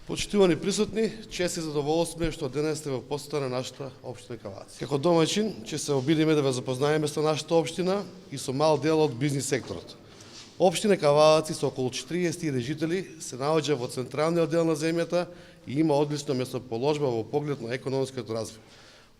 Почитувани присутни, чест и задоволство ми е што денес сте во посета на нашата општина Каваци. Како домаќин, ќе се обидиме да ве запознаеме со нашата општина и со мал дел од бизнис секторот. Општина Каваци со околу 40.000 жители се наоѓа во централниот дел на земјата и има одлично местоположба во поглед на економскиот развој.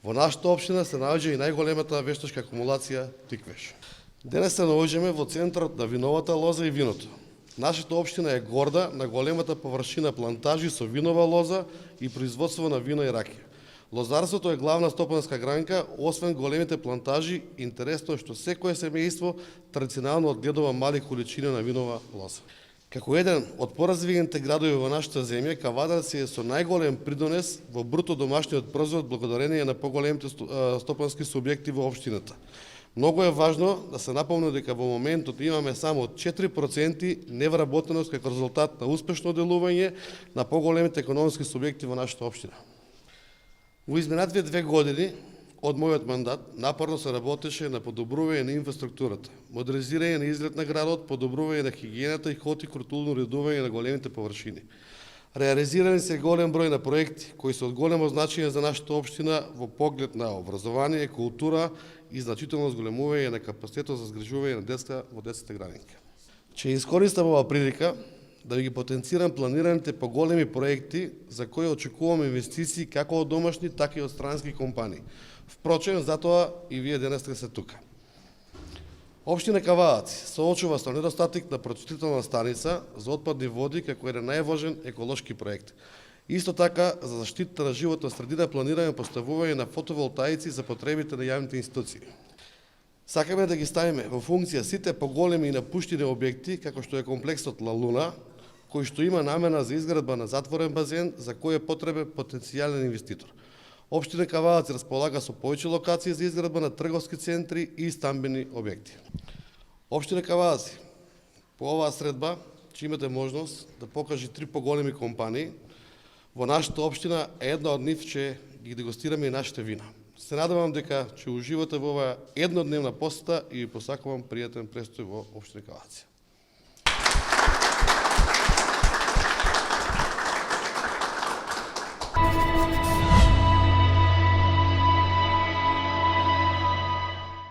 Во нашата општина се наоѓа и најголемата вештачка акумулација Тиквеш. Денес се наоѓаме во центарот на виновата лоза и виното. Нашата општина е горда на големата површина плантажи со винова лоза и производство на вино и ракија. Лозарството е главна стопанска гранка, освен големите плантажи, интересно е што секое семејство традиционално одгледува мали количини на винова лоза. Како еден од поразвиените градови во нашата земја, Кавадарци е со најголем придонес во бруто домашниот производ благодарение на поголемите стопански субјекти во општината. Многу е важно да се напомне дека во моментот имаме само 4% невработеност како резултат на успешно делување на поголемите економски субјекти во нашата општина. Во изминативе 2 години од мојот мандат напорно се работеше на подобрување на инфраструктурата, модернизирање на изглед на градот, подобрување на хигиената и хортикултурно уредување на големите површини. Реализирани се голем број на проекти кои се од големо значење за нашата општина во поглед на образование, култура и значително зголемување на капацитетот за згрижување на деца во детските градинки. Ќе искористам оваа прилика да ги потенцирам планираните поголеми проекти за кои очекувам инвестиции како од домашни, така и од странски компании. Впрочем, затоа и вие денес сте тука. Општина Каваци соочува со недостаток на прочистителна станица за отпадни води како еден најважен еколошки проект. Исто така, за заштита на животна средина планираме поставување на фотоволтаици за потребите на јавните институции. Сакаме да ги ставиме во функција сите поголеми и напуштени објекти, како што е комплексот Ла Луна, кој што има намена за изградба на затворен базен, за кој е потребен потенцијален инвеститор. Општина Каваци располага со повеќе локации за изградба на трговски центри и стамбени објекти. Општина Каваци по оваа средба ќе имате можност да покаже 3 поголеми компании. Во нашата општина една од нив ќе ги дегустираме и нашите вина. Се надевам дека ќе уживате во оваа еднодневна посета и ви посакувам пријатен престој во општина Каваци.